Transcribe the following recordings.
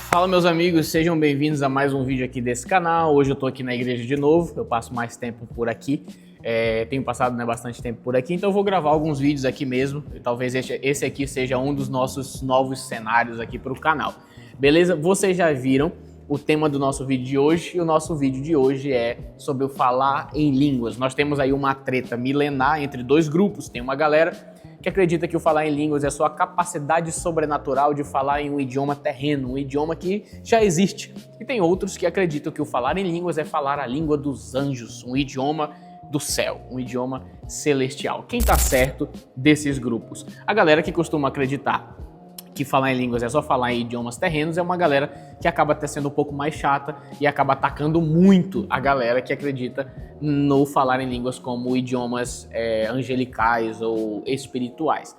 Fala meus amigos, sejam bem-vindos a mais um vídeo aqui desse canal. Hoje eu tô aqui na igreja de novo, eu passo mais tempo por aqui, tenho passado bastante tempo por aqui, então eu vou gravar alguns vídeos aqui mesmo, e talvez esse aqui seja um dos nossos novos cenários aqui para o canal. Beleza? Vocês já viram o tema do nosso vídeo de hoje, e o nosso vídeo de hoje é sobre o falar em línguas. Nós temos aí uma treta milenar entre dois grupos. Tem uma galera que acredita que o falar em línguas é só a capacidade sobrenatural de falar em um idioma terreno, um idioma que já existe. E tem outros que acreditam que o falar em línguas é falar a língua dos anjos, um idioma do céu, um idioma celestial. Quem tá certo desses grupos? A galera que costuma acreditar que falar em línguas é só falar em idiomas terrenos é uma galera que acaba até sendo um pouco mais chata e acaba atacando muito a galera que acredita no falar em línguas como idiomas angelicais ou espirituais.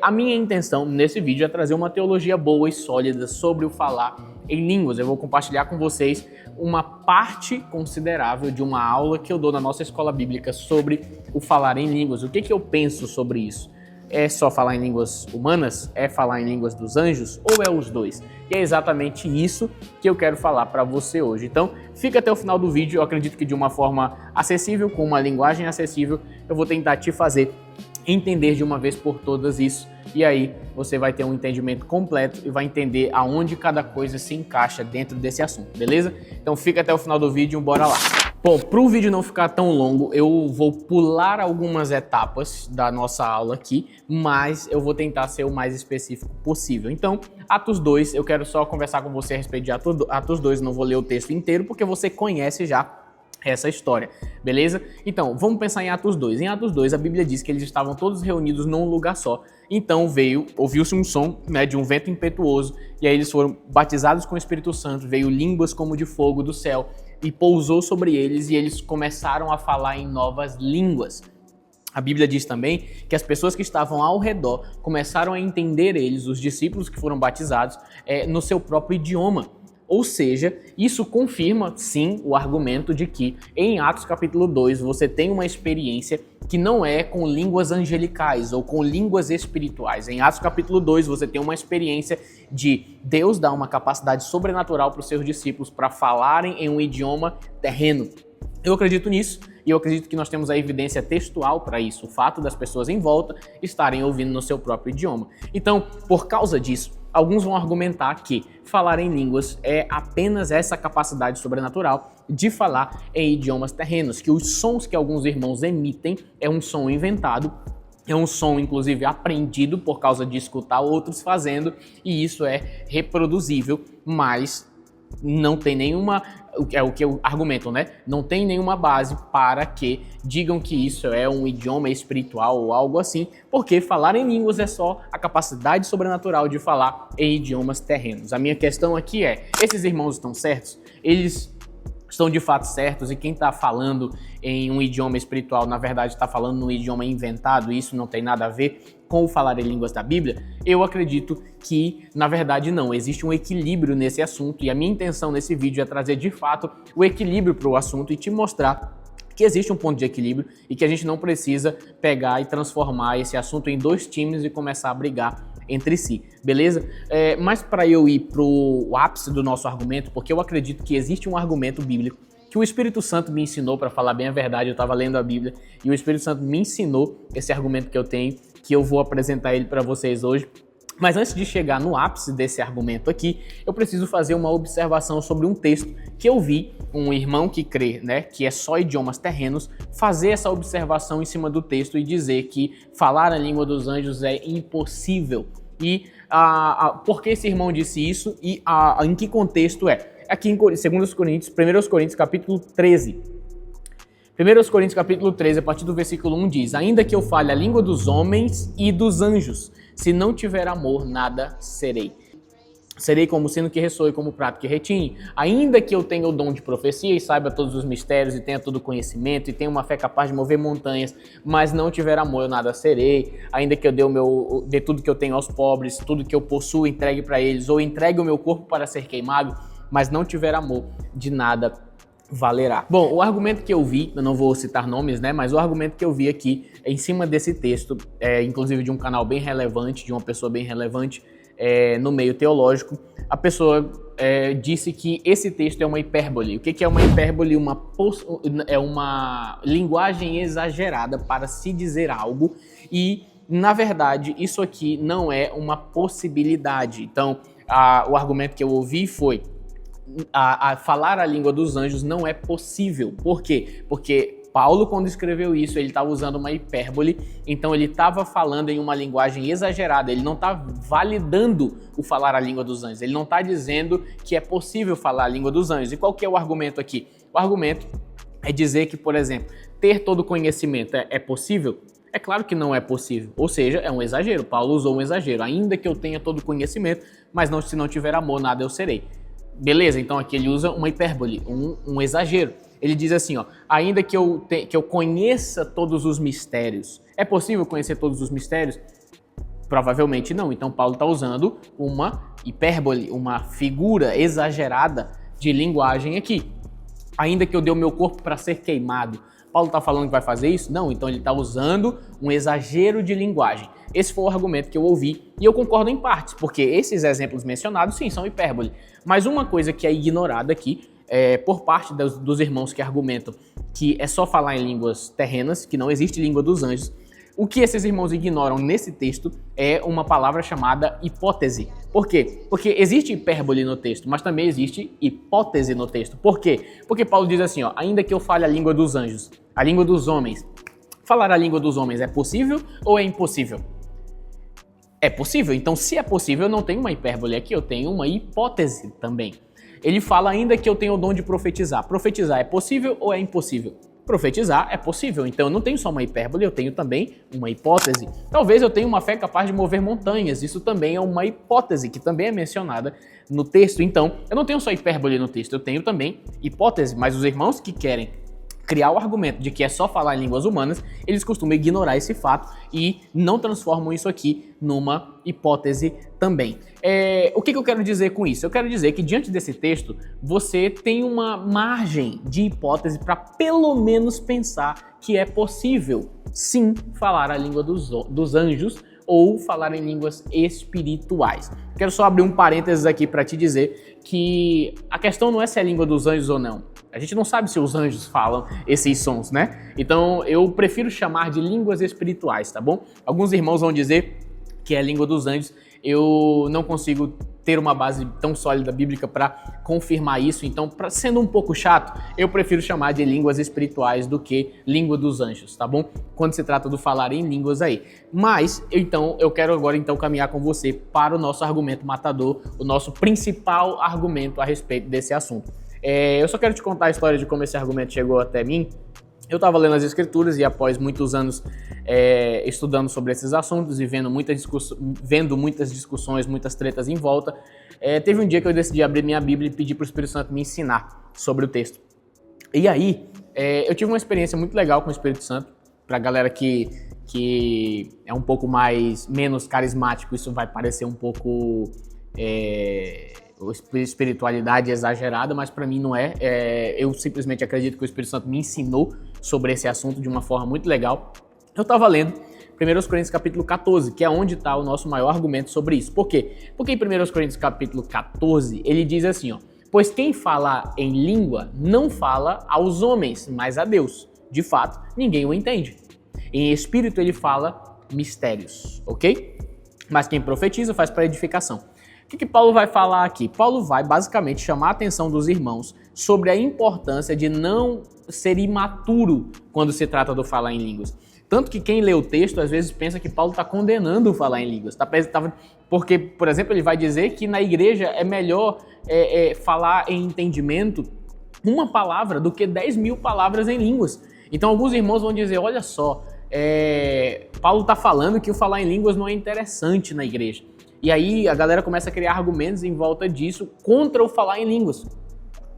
A minha intenção nesse vídeo é trazer uma teologia boa e sólida sobre o falar em línguas. Eu vou compartilhar com vocês uma parte considerável de uma aula que eu dou na nossa escola bíblica sobre o falar em línguas. O que eu penso sobre isso? É só falar em línguas humanas? É falar em línguas dos anjos? Ou é os dois? E é exatamente isso que eu quero falar para você hoje. Então, fica até o final do vídeo. Eu acredito que de uma forma acessível, com uma linguagem acessível, eu vou tentar te fazer entender de uma vez por todas isso. E aí você vai ter um entendimento completo e vai entender aonde cada coisa se encaixa dentro desse assunto, beleza? Então fica até o final do vídeo, bora lá! Bom, para o vídeo não ficar tão longo, eu vou pular algumas etapas da nossa aula aqui, mas eu vou tentar ser o mais específico possível. Então, Atos 2, eu quero só conversar com você a respeito de Atos 2, não vou ler o texto inteiro, porque você conhece já essa história, beleza? Então, vamos pensar em Atos 2. Em Atos 2, a Bíblia diz que eles estavam todos reunidos num lugar só. Então ouviu-se um som, de um vento impetuoso, e aí eles foram batizados com o Espírito Santo, veio línguas como de fogo do céu, e pousou sobre eles, e eles começaram a falar em novas línguas. A Bíblia diz também que as pessoas que estavam ao redor começaram a entender eles, os discípulos que foram batizados, no seu próprio idioma. Ou seja, isso confirma, sim, o argumento de que em Atos capítulo 2 você tem uma experiência que não é com línguas angelicais ou com línguas espirituais. Em Atos capítulo 2 você tem uma experiência de Deus dar uma capacidade sobrenatural para os seus discípulos para falarem em um idioma terreno. Eu acredito nisso e eu acredito que nós temos a evidência textual para isso, o fato das pessoas em volta estarem ouvindo no seu próprio idioma. Então, por causa disso, alguns vão argumentar que falar em línguas é apenas essa capacidade sobrenatural de falar em idiomas terrenos, que os sons que alguns irmãos emitem é um som inventado, é um som inclusive aprendido por causa de escutar outros fazendo, e isso é reproduzível, mas não tem nenhuma, é o que eu argumento, né? Não tem nenhuma base para que digam que isso é um idioma espiritual ou algo assim, porque falar em línguas é só a capacidade sobrenatural de falar em idiomas terrenos. A minha questão aqui é, esses irmãos estão certos? Eles estão de fato certos, e quem está falando em um idioma espiritual, na verdade está falando num idioma inventado, e isso não tem nada a ver com o falar em línguas da Bíblia? Eu acredito que, na verdade, não. Existe um equilíbrio nesse assunto, e a minha intenção nesse vídeo é trazer de fato o equilíbrio para o assunto e te mostrar que existe um ponto de equilíbrio e que a gente não precisa pegar e transformar esse assunto em dois times e começar a brigar entre si, beleza? Mas para eu ir pro ápice do nosso argumento, porque eu acredito que existe um argumento bíblico que o Espírito Santo me ensinou, para falar bem a verdade, eu estava lendo a Bíblia e o Espírito Santo me ensinou esse argumento que eu tenho, que eu vou apresentar ele para vocês hoje. Mas antes de chegar no ápice desse argumento aqui, eu preciso fazer uma observação sobre um texto que eu vi um irmão que crê, que é só idiomas terrenos, fazer essa observação em cima do texto e dizer que falar a língua dos anjos é impossível. E por que esse irmão disse isso e em que contexto é? Aqui em 2 Coríntios, 1 Coríntios capítulo 13. 1 Coríntios capítulo 13, a partir do versículo 1 diz: ainda que eu fale a língua dos homens e dos anjos, se não tiver amor, nada serei. Serei como sino que ressoe, como prato que retine. Ainda que eu tenha o dom de profecia e saiba todos os mistérios e tenha todo o conhecimento e tenha uma fé capaz de mover montanhas, mas não tiver amor, eu nada serei. Ainda que eu dê tudo que eu tenho aos pobres, tudo que eu possuo, entregue para eles, ou entregue o meu corpo para ser queimado, mas não tiver amor, de nada valerá. Bom, o argumento que eu vi, eu não vou citar nomes, mas o argumento que eu vi aqui em cima desse texto, inclusive de um canal bem relevante, de uma pessoa bem relevante no meio teológico, a pessoa disse que esse texto é uma hipérbole. O que é uma hipérbole? É uma linguagem exagerada para se dizer algo e, na verdade, isso aqui não é uma possibilidade. Então, o argumento que eu ouvi foi falar a língua dos anjos não é possível. Por quê? Porque Paulo, quando escreveu isso, ele estava usando uma hipérbole, então ele estava falando em uma linguagem exagerada, ele não está validando o falar a língua dos anjos, ele não está dizendo que é possível falar a língua dos anjos. E qual que é o argumento aqui? O argumento é dizer que, por exemplo, ter todo conhecimento é possível? É claro que não é possível, ou seja, é um exagero. Paulo usou um exagero, ainda que eu tenha todo conhecimento, mas se não tiver amor, nada eu serei. Beleza, então aqui ele usa uma hipérbole, um exagero. Ele diz assim, ó, ainda que eu conheça todos os mistérios. É possível conhecer todos os mistérios? Provavelmente não. Então Paulo está usando uma hipérbole, uma figura exagerada de linguagem aqui. Ainda que eu dê o meu corpo para ser queimado. Paulo está falando que vai fazer isso? Não, então ele está usando um exagero de linguagem. Esse foi o argumento que eu ouvi e eu concordo em partes, porque esses exemplos mencionados, sim, são hipérbole. Mas uma coisa que é ignorada aqui, por parte dos irmãos que argumentam que é só falar em línguas terrenas, que não existe língua dos anjos, o que esses irmãos ignoram nesse texto é uma palavra chamada hipótese. Por quê? Porque existe hipérbole no texto, mas também existe hipótese no texto. Por quê? Porque Paulo diz assim, ó, ainda que eu fale a língua dos anjos, a língua dos homens, falar a língua dos homens é possível ou é impossível? É possível. Então, se é possível, eu não tenho uma hipérbole aqui, eu tenho uma hipótese também. Ele fala ainda que eu tenho o dom de profetizar. Profetizar é possível ou é impossível? Profetizar é possível, então eu não tenho só uma hipérbole, eu tenho também uma hipótese. Talvez eu tenha uma fé capaz de mover montanhas, isso também é uma hipótese, que também é mencionada no texto. Então, eu não tenho só hipérbole no texto, eu tenho também hipótese, mas os irmãos que querem criar o argumento de que é só falar em línguas humanas, eles costumam ignorar esse fato e não transformam isso aqui numa hipótese também. O que eu quero dizer com isso? Eu quero dizer que diante desse texto, você tem uma margem de hipótese para pelo menos pensar que é possível, sim, falar a língua dos anjos ou falar em línguas espirituais. Quero só abrir um parênteses aqui para te dizer que a questão não é se é a língua dos anjos ou não. A gente não sabe se os anjos falam esses sons, né? Então eu prefiro chamar de línguas espirituais, tá bom? Alguns irmãos vão dizer que é a língua dos anjos. Eu não consigo ter uma base tão sólida bíblica para confirmar isso. Então, sendo um pouco chato, eu prefiro chamar de línguas espirituais do que língua dos anjos, tá bom? Quando se trata do falar em línguas aí. Mas, então, eu quero agora caminhar com você para o nosso argumento matador, o nosso principal argumento a respeito desse assunto. Eu só quero te contar a história de como esse argumento chegou até mim. Eu estava lendo as escrituras e após muitos anos estudando sobre esses assuntos e vendo muitas discussões, muitas tretas em volta, teve um dia que eu decidi abrir minha Bíblia e pedir para o Espírito Santo me ensinar sobre o texto. E aí, eu tive uma experiência muito legal com o Espírito Santo. Para a galera que é um pouco menos carismático, isso vai parecer um pouco espiritualidade exagerada, mas para mim não é. Eu simplesmente acredito que o Espírito Santo me ensinou sobre esse assunto de uma forma muito legal. Eu estava lendo 1 Coríntios capítulo 14, que é onde está o nosso maior argumento sobre isso. Por quê? Porque em 1 Coríntios capítulo 14, ele diz assim, ó, pois quem fala em língua não fala aos homens, mas a Deus. De fato, ninguém o entende. Em espírito ele fala mistérios, ok? Mas quem profetiza faz para edificação. O que Paulo vai falar aqui? Paulo vai basicamente chamar a atenção dos irmãos sobre a importância de não ser imaturo quando se trata do falar em línguas. Tanto que quem lê o texto às vezes pensa que Paulo está condenando o falar em línguas. Porque, por exemplo, ele vai dizer que na igreja é melhor falar em entendimento uma palavra do que 10.000 palavras em línguas. Então alguns irmãos vão dizer, olha só, Paulo está falando que o falar em línguas não é interessante na igreja. E aí a galera começa a criar argumentos em volta disso contra o falar em línguas.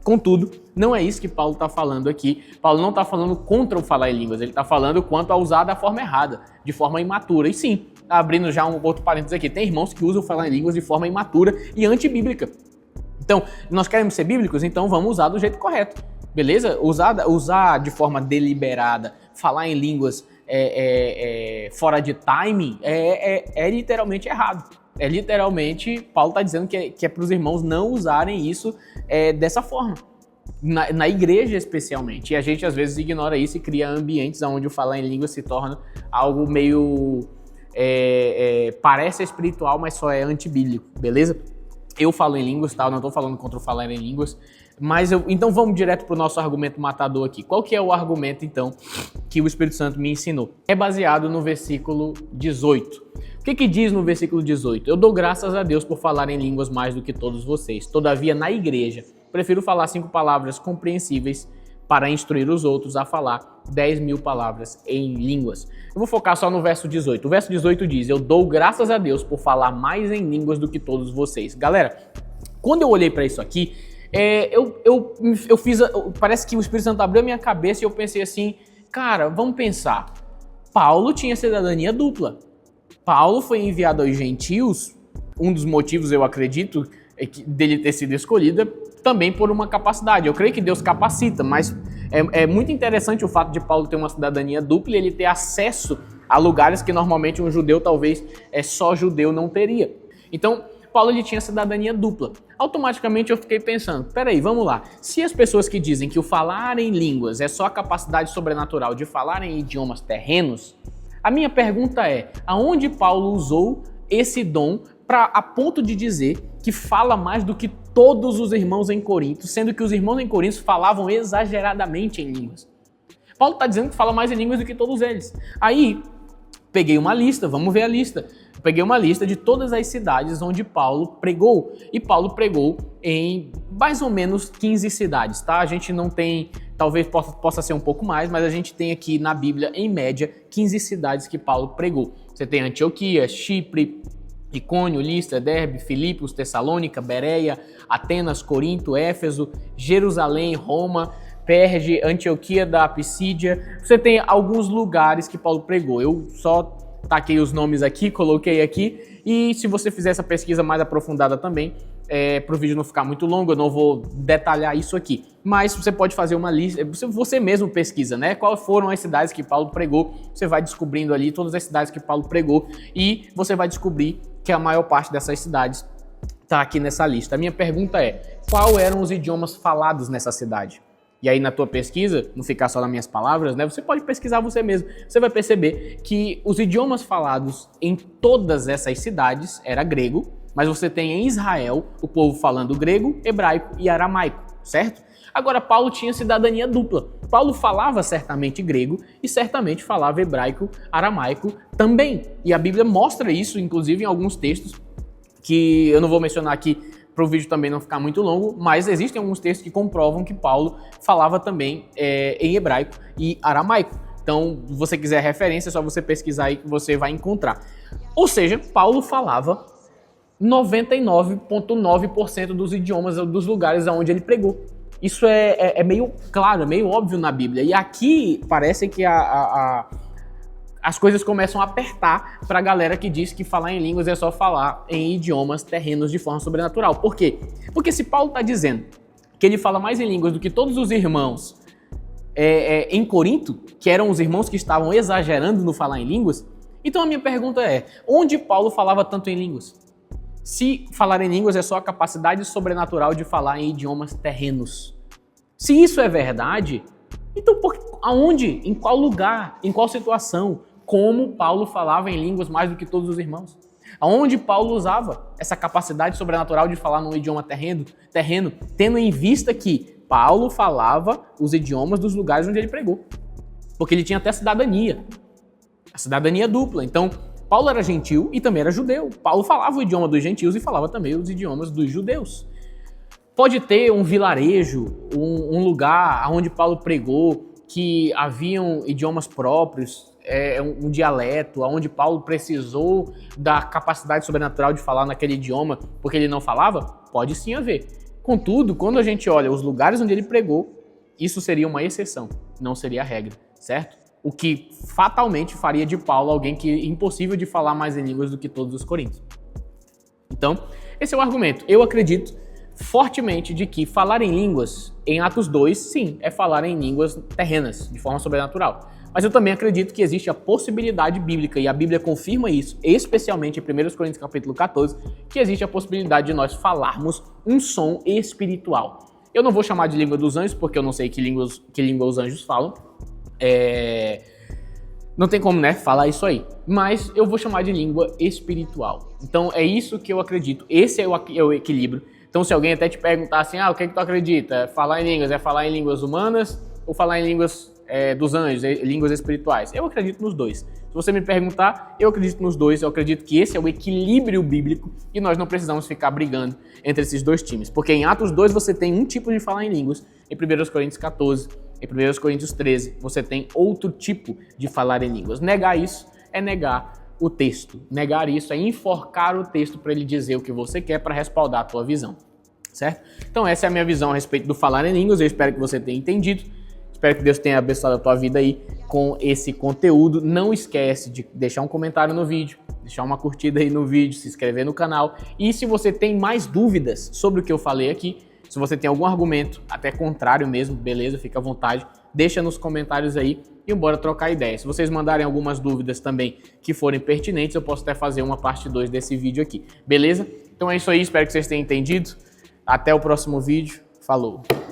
Contudo, não é isso que Paulo está falando aqui. Paulo não está falando contra o falar em línguas, ele está falando quanto a usar da forma errada, de forma imatura. E sim, abrindo já um outro parênteses aqui, tem irmãos que usam falar em línguas de forma imatura e antibíblica. Então, nós queremos ser bíblicos, então vamos usar do jeito correto, beleza? Usar de forma deliberada, falar em línguas fora de timing é literalmente errado. É literalmente, Paulo está dizendo que é para os irmãos não usarem isso dessa forma. Na igreja especialmente. E a gente às vezes ignora isso e cria ambientes onde o falar em língua se torna algo meio... parece espiritual, mas só é antibíblico, beleza? Eu falo em línguas, tá? Eu não estou falando contra o falar em línguas, mas então vamos direto para o nosso argumento matador aqui. Qual que é o argumento, então, que o Espírito Santo me ensinou? É baseado no versículo 18. O que diz no versículo 18? Eu dou graças a Deus por falar em línguas mais do que todos vocês. Todavia, na igreja, prefiro falar 5 palavras compreensíveis para instruir os outros a falar 10.000 palavras em línguas. Eu vou focar só no verso 18. O verso 18 diz, eu dou graças a Deus por falar mais em línguas do que todos vocês. Galera, quando eu olhei para isso aqui, eu fiz, parece que o Espírito Santo abriu a minha cabeça e eu pensei assim, cara, vamos pensar. Paulo tinha cidadania dupla. Paulo foi enviado aos gentios, um dos motivos, eu acredito, dele ter sido escolhido também por uma capacidade. Eu creio que Deus capacita, mas é muito interessante o fato de Paulo ter uma cidadania dupla e ele ter acesso a lugares que normalmente um judeu, talvez só judeu, não teria. Então, Paulo ele tinha cidadania dupla. Automaticamente eu fiquei pensando, peraí, vamos lá. Se as pessoas que dizem que o falar em línguas é só a capacidade sobrenatural de falar em idiomas terrenos, a minha pergunta é, aonde Paulo usou esse dom a ponto de dizer que fala mais do que todos os irmãos em Corinto, sendo que os irmãos em Corinto falavam exageradamente em línguas? Paulo está dizendo que fala mais em línguas do que todos eles. Aí, peguei uma lista, vamos ver a lista. Peguei uma lista de todas as cidades onde Paulo pregou. E Paulo pregou em mais ou menos 15 cidades, tá? A gente não tem, talvez possa ser um pouco mais, mas a gente tem aqui na Bíblia, em média, 15 cidades que Paulo pregou. Você tem Antioquia, Chipre, Icônio, Listra, Derbe, Filipos, Tessalônica, Bereia, Atenas, Corinto, Éfeso, Jerusalém, Roma, Perge, Antioquia da Pisídia. Você tem alguns lugares que Paulo pregou. Eu só taquei os nomes aqui, coloquei aqui. E se você fizer essa pesquisa mais aprofundada também, para o vídeo não ficar muito longo, eu não vou detalhar isso aqui. Mas você pode fazer uma lista, você mesmo pesquisa, né? Quais foram as cidades que Paulo pregou. Você vai descobrindo ali todas as cidades que Paulo pregou e você vai descobrir que a maior parte dessas cidades está aqui nessa lista. A minha pergunta é, quais eram os idiomas falados nessa cidade? E aí na tua pesquisa, não ficar só nas minhas palavras, né? Você pode pesquisar você mesmo. Você vai perceber que os idiomas falados em todas essas cidades era grego, mas você tem em Israel o povo falando grego, hebraico e aramaico, certo? Agora, Paulo tinha cidadania dupla. Paulo falava certamente grego e certamente falava hebraico, aramaico também. E a Bíblia mostra isso, inclusive em alguns textos, que eu não vou mencionar aqui para o vídeo também não ficar muito longo, mas existem alguns textos que comprovam que Paulo falava também em hebraico e aramaico. Então, se você quiser referência, é só você pesquisar aí que você vai encontrar. Ou seja, Paulo falava 99,9% dos idiomas dos lugares onde ele pregou. Isso é meio claro, é meio óbvio na Bíblia. E aqui parece que as coisas começam a apertar para a galera que diz que falar em línguas é só falar em idiomas terrenos de forma sobrenatural. Por quê? Porque se Paulo está dizendo que ele fala mais em línguas do que todos os irmãos em Corinto, que eram os irmãos que estavam exagerando no falar em línguas, então a minha pergunta é, onde Paulo falava tanto em línguas? Se falar em línguas é só a capacidade sobrenatural de falar em idiomas terrenos. Se isso é verdade, então aonde, em qual lugar, em qual situação, como Paulo falava em línguas mais do que todos os irmãos? Aonde Paulo usava essa capacidade sobrenatural de falar num idioma terreno, tendo em vista que Paulo falava os idiomas dos lugares onde ele pregou. Porque ele tinha até cidadania, a cidadania dupla. Então, Paulo era gentil e também era judeu. Paulo falava o idioma dos gentios e falava também os idiomas dos judeus. Pode ter um vilarejo, um lugar onde Paulo pregou que haviam idiomas próprios, um dialeto, onde Paulo precisou da capacidade sobrenatural de falar naquele idioma porque ele não falava? Pode sim haver. Contudo, quando a gente olha os lugares onde ele pregou, isso seria uma exceção, não seria a regra, certo? O que fatalmente faria de Paulo alguém que é impossível de falar mais em línguas do que todos os coríntios. Então, esse é o argumento. Eu acredito fortemente de que falar em línguas, em Atos 2, sim, é falar em línguas terrenas, de forma sobrenatural. Mas eu também acredito que existe a possibilidade bíblica, e a Bíblia confirma isso, especialmente em 1 Coríntios capítulo 14, que existe a possibilidade de nós falarmos um som espiritual. Eu não vou chamar de língua dos anjos, porque eu não sei que língua os anjos falam. Não tem como, né, falar isso aí. Mas eu vou chamar de língua espiritual. Então é isso que eu acredito. Esse é o equilíbrio. Então se alguém até te perguntar assim, o que é que tu acredita? Falar em línguas é falar em línguas humanas ou falar em línguas dos anjos, línguas espirituais? Eu acredito nos dois. Se você me perguntar, eu acredito nos dois. Eu acredito que esse é o equilíbrio bíblico e nós não precisamos ficar brigando entre esses dois times. Porque em Atos 2 você tem um tipo de falar em línguas, em 1 Coríntios 14, em 1 Coríntios 13 você tem outro tipo de falar em línguas. Negar isso é negar o texto. Negar isso é enforcar o texto para ele dizer o que você quer para respaldar a tua visão, certo? Então essa é a minha visão a respeito do falar em línguas. Eu espero que você tenha entendido. Espero que Deus tenha abençoado a tua vida aí com esse conteúdo. Não esquece de deixar um comentário no vídeo, deixar uma curtida aí no vídeo, se inscrever no canal. E se você tem mais dúvidas sobre o que eu falei aqui, se você tem algum argumento, até contrário mesmo, beleza, fica à vontade, deixa nos comentários aí e bora trocar ideia. Se vocês mandarem algumas dúvidas também que forem pertinentes, eu posso até fazer uma parte 2 desse vídeo aqui, beleza? Então é isso aí, espero que vocês tenham entendido. Até o próximo vídeo, falou!